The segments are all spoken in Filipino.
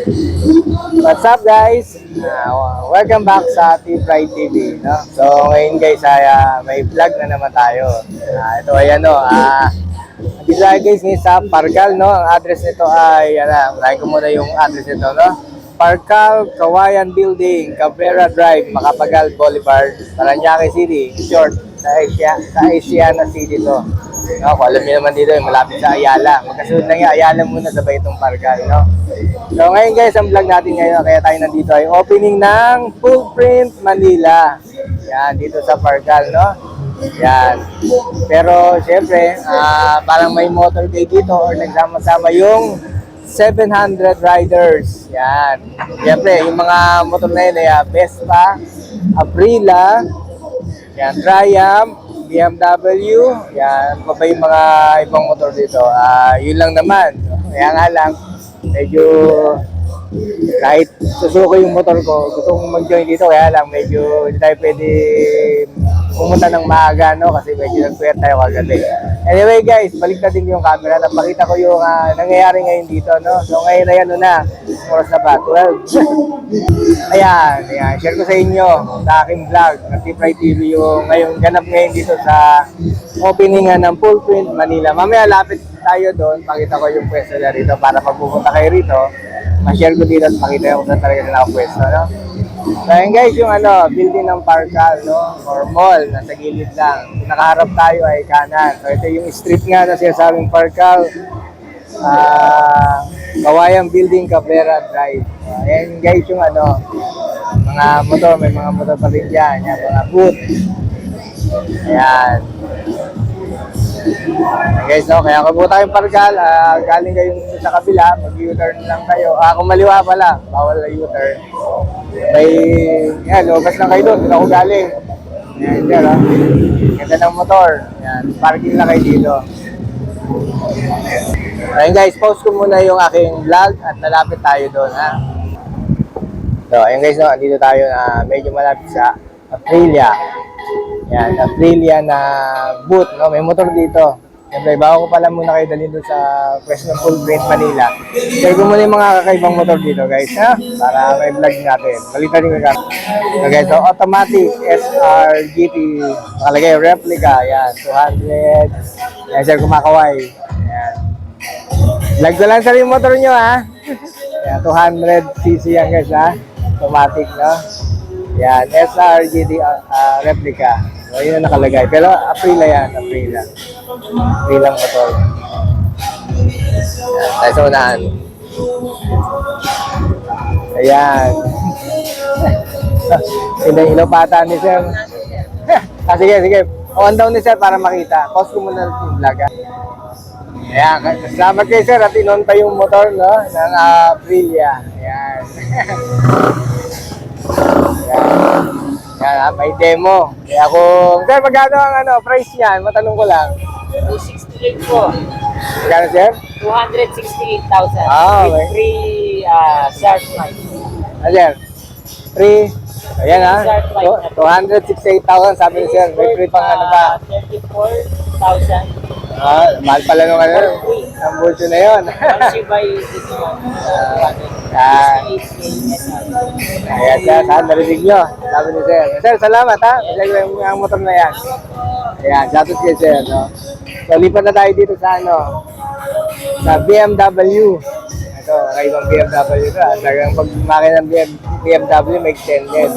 What's up guys? Welcome back sa T-Pride TV, no? So ngayon guys ay may vlog na naman tayo. Ito ay dito tayo guys ngayon sa Parcal, no? Ang address nito ay unahin ko muna yung address nito, no? Parcal Kawayan Building, Cabrera Drive, Macapagal Boulevard, Parañaque City. In short, sa Asiana City to. No, kung alam niyo naman dito, malapit sa Ayala. Magkasunod lang yung Ayala muna sabay itong Parcal, no? So ngayon guys, ang vlog natin ngayon, kaya tayo nandito ay opening ng Full Print Manila. Yan, dito sa Parcal, no? Yan. Pero syempre, parang may motorcade dito or nagsama-sama yung 700 riders. Yan. Syempre, yung mga motor na yun ay Vespa, Aprilia, yan, Triumph, BMW, yan, pa yung mga ibang motor dito. Yun lang naman. Kaya nga lang, medyo kahit susuko yung motor ko, gusto kong mag-join dito, kaya lang medyo hindi tayo pwede pumunta ng maaga, no? Kasi medyo nag-queer tayo kagabi. Anyway guys, balik natin yung camera. Napakita ko yung nangyayari ngayon dito, no? So ngayon ayan na, oras na ba? 12. ayan, share ko sa inyo sa aking vlog ng T-Pride TV yung ngayong ganap ngayon dito sa opening ng Full Print Manila. Mamaya lapit tayo doon, pakita ko yung pwesto na rito para pag pupunta kayo rito, ma-share ko dito at makita ko saan talaga na nakapwesto, no? So yun guys, yung building ng Parcal, no? Or mall, nasa gilid lang. Nakaharap tayo ay kanan. So ito yung street nga na sinasabing Parcal, Kawayan Building, Cabrera Drive. Ayan guys yung mga motor, may mga motor pa rin dyan, yan, mga booth. Ayan. Guys, no, kaya kung po tayong Parcal, galing kayong sa kabila, mag-U-turn lang kayo. Kung maliwa pala, bawal na U-turn. May, lobas lang kayo doon, doon ako galing. Ayan, dyan, ganda ng motor. Ayan, parking lang kayo dito. Ayan guys, pause ko muna yung aking vlog at nalapit tayo doon, ha. So, ayan guys, no, andito tayo medyo malapit sa Aprilia. Yan, Aprilia na booth, no? May motor dito. Siyempre, bago ko pala muna kayo dalhin doon sa pwesto ng Full Print Manila. Share ko muna yung mga kakaibang motor dito, guys, ha? Para may vlog natin. Balitan rin ko ka. So, guys, so, automatic SRGT. Nakalagay, replica. Yan, 200. Yan, sir, kumakaway. Yan. Vlog ko lang sa yung motor nyo, ha? Yan, 200cc yan, guys, ha? Automatic, no? Yan, SRGT replica. So, yun ang nakalagay. Pero Aprilia yan, Aprilia. Aprilia motor. Yan, tayo sa unahan. Ayan. Ilopata ni sir. Sige. On down ni sir para makita. Pause ko muna yung vlog. Ayan, salamat kayo sir at inon pa yung motor, no? Ng Aprilia. Ayan. Yan, may demo. Kaya kung, sir, magkano ang price niyan? Matanong ko lang. 268 po. Magkano, sir? 268,000. With free shark light. Sir? Free? Ayan, So, 268,000 sabi ni sir. May free pang ba? 34,000. Mahal pala nung ang bulso na yun. Once you buy this one, Ayan, sir. Saan narinig nyo? Sabi ni sir. Sir, salamat, ha? Ilagay ang motor na yan. Ayan, shoutout kayo, sir, no? So, lipat na tayo dito sa sa BMW. Ito, nakaibang BMW ito. Talagang pag makina ng BMW, may extended.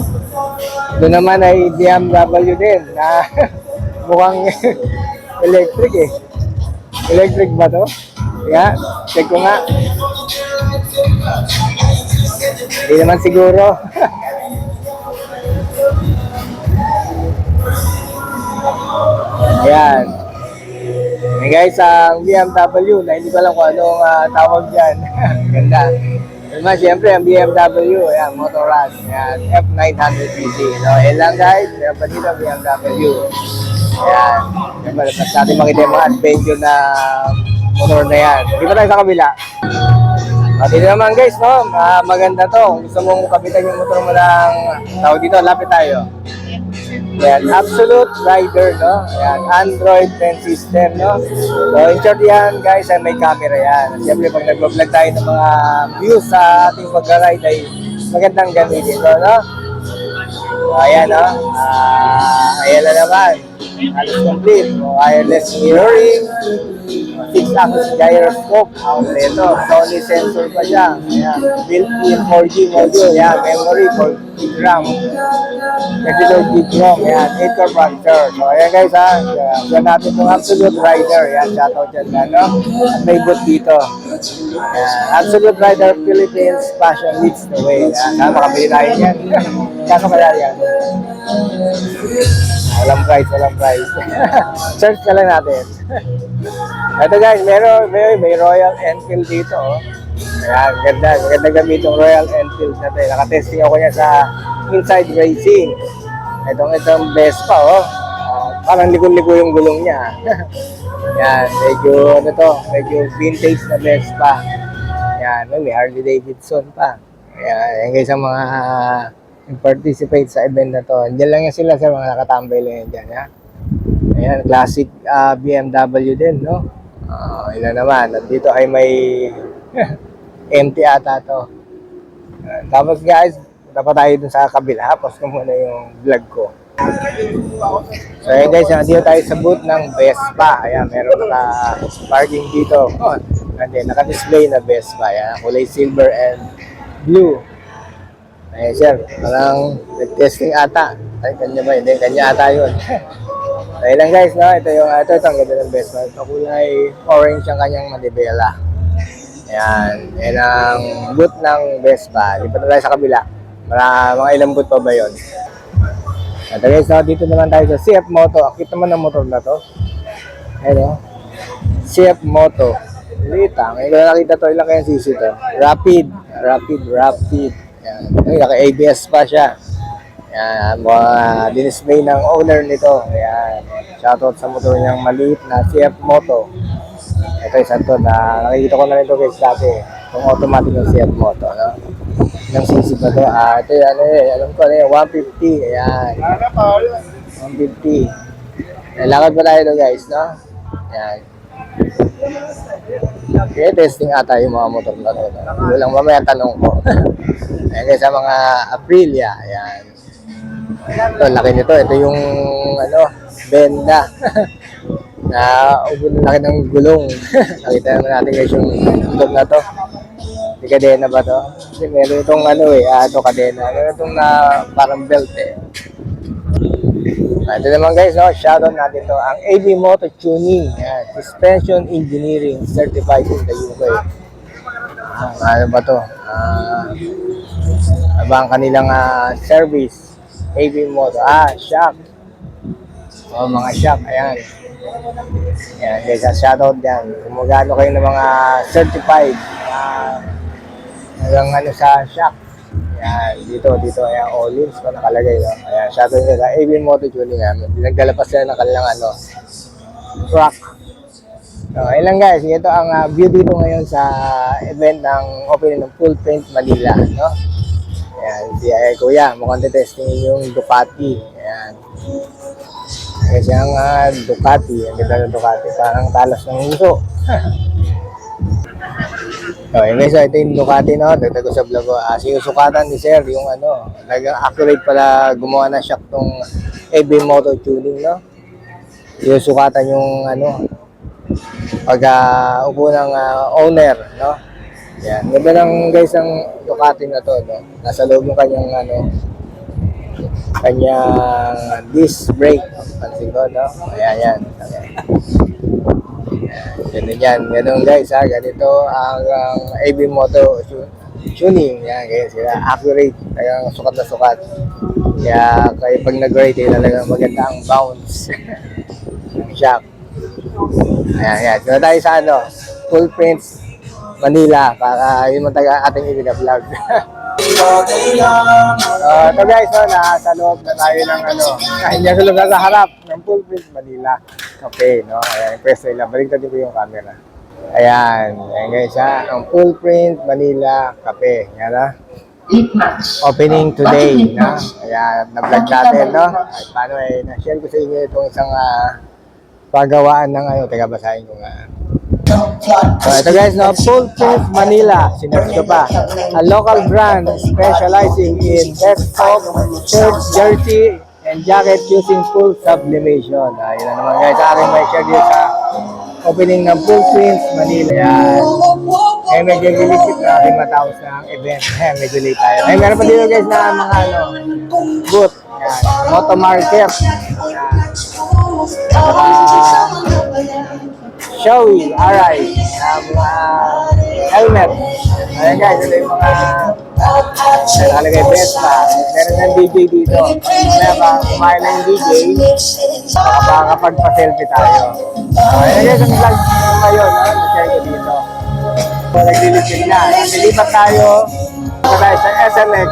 Doon naman ay BMW din na mukhang electric eh. Electric ba to? Yeah, check ko nga. Hindi naman siguro. Ayan. Hey guys, ang BMW na hindi ko alam kung anong tawag dyan. Ganda. Naman, siyempre, ang BMW, ayan, Motorrad. Ayan, F900cc. So, ayan lang guys. Ayan pa dito, BMW. Ayan. Siyempre, mas natin makita yung mga adventure na motor na yan. Di ba tayo sa kabila? Dito naman guys, no? Maganda to. Kung gusto mong kapitan yung motor mo ng tawag dito, lapit tayo. Yan, Absolute Rider, no? Yan, Android 10 system, no? So, in short yan, guys, ay may camera yan. At syempre, pag nag-vlog tayo ng mga views sa ating pag-ride ay magandang gamitin ito, no? So, ayan, no? Ayan na naman. Halos complete. Wireless mirroring. 6-axis gyroscope. Ito. Sony sensor pa siya. Ayan. Built-in 4G module. Ayan. Memory 4GB RAM. 32GB ROM. Ayan. 8-core processor. So, ayan guys ha. Yan natin itong Absolute Rider. Ayan. Shoutout dyan na, no? At may boot dito. Ayan. Absolute Rider Philippines Fashion leads the way. Ayan. Makabili tayo yan. Kaso kaya yan. Walang price. Search ka lang natin. Ito guys, may Royal Enfield dito. Oh. Ayan, ganda gamit yung Royal Enfield natin. Nakatesting ako niya sa Inside Racing. Itong Vespa, oh. Parang ligo-ligo yung gulong niya. Yan, medyo vintage na Vespa. Yan, may Harley Davidson pa. Yan guys, ang mga participate sa event na to. Diyan lang yan sila sa mga nakatambay lang yan dyan, ha? Ayan, classic BMW din, no? Ilan naman. At dito ay may empty ata to. Tapos guys, dapat tayo dun sa kabila. Pause ko muna yung vlog ko. So ayan guys, dito tayo sa booth ng Vespa. Ayan, meron naka-parking dito. Naka-display na Vespa. Ayan, kulay silver and blue. Ayan sir, parang nag-testing ata. Ay, kanya ba? Hindi, kanya ata yun. Ayan lang guys, no? Ito ang ganda ng Vespa. Ito kulay orange ang kanyang manibela. Ayan, yan ang boot ng Vespa. Lipat na tayo sa kabila. Mga ilang boot pa ba yun? Ito guys, no? Dito naman tayo sa CF Moto. Akit naman ang motor na to. Ayan, no? CF Moto. Lita. Ngayon ko na nakita to. Ilang kayang sisi to? Rapid. Yan. Naka-ABS pa siya. Yan. Dinisplay ng owner nito. Yan. Shoutout sa motor niyang maliit na CF Moto. Ito isa to na nakikita ko na rin ito guys dati. Itong automatic ng CF Moto. No? Ilang sisi pa to? Ito yan alam ko na 150. Ayan. 150. Lakad pa tayo guys, no? Yan. Okay, testing ata yung mga motor na ito. Walang mamaya tanong ko. Ayan guys, sa mga Aprilia. Ayan. Ito, laki nito. Ito yung, benda. Laki ng gulong. Nakita naman natin guys yung motor na to. Di kadena ba to? Kasi meron itong ito kadena. Meron itong parang belt eh. Ito naman guys, shoutout natin to ang AB Moto Tuning, Suspension Engineering Certified in the UK. Ano ba to? Ang kanilang service, AB Moto. Shock. Mga shock, ayan. Ayan guys, shoutout dyan. Kung magano kayo ng mga certified hanggang sa shock. Ayan, dito, ayan, Olins ko nakalagay, no? Ayan, shoutout nila, AB Moto Tuning, nagdala pa sila ng kanilang, truck. So, ayun lang guys, ito ang view dito ngayon sa event ng opening ng Full Print Manila, no? Ayan, kuya, mukhang testing yung Ducati, ayan. Kasi ang Ducati, ang ganda ng Ducati, parang talas ng uso. Okay, guys, ito yung Ducati, no? Dagdag ko sa vlog ko. Sinusukatan ni Sir yung talagang accurate pala gumawa na shock tong AB Moto Tuning, no? Sinusukatan yung pag upo ng owner, no? Yan. Ganda lang guys ang Ducati na to, no? Nasa loob yung kanyang disc brake. Pansin ko, no? Ayan. Ganun guys ganito ang AB Moto Tuning, yan, ganyan sila, accurate, talagang sukat na sukat. Kaya pag nag-ride talagang maganda ang bounce ng shock. Ayan, doon tayo sa Full Prints Manila para yun mataga ating i-vlog. Ito guys, nasa loob na tayo ng hindi sa loob, nasa harap ng Full Print Manila Cafe, no? Ayan, yung pwesto nila. Baliktad ko yung camera. Ayan guys, ang Full Print Manila Cafe. Yan lip match. opening today, no? Kaya na-vlog natin, no? At paano na-share ko sa inyo itong isang pagawaan ng teka basahin ko nga. So ito guys, no, Full Print Manila, sinerge ko pa. A local brand specializing in desktop, shirt, jersey, and jacket using full sublimation. Yun na naman guys, aking may share dito sa opening ng Full Print Manila. Yan. Medyo gilipit na aking matapos ng event. Medyo late tayo. Meron pa dito guys na mga booth. Yan. Moto market. Yan. Showy, alright. Mga helmet. Ayan guys, ito yung mga nakalagay Vespa. Meron ng DJ dito. Kaya ba kumain ng DJ, makapagpa-selfie tayo. Ayan guys, ang vlog ngayon, na-share ko dito. So, naglilipid na. Nilipat tayo sa SMX.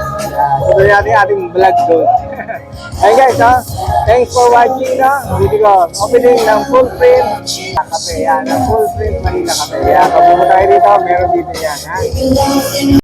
Tuloy natin ating vlog doon. Hey guys, thanks for watching. Dito ko, opening ng Full Print Cafe. Yan, ng Full Print Manila Cafe. Kaya, kabubo tayo dito, meron dito yan.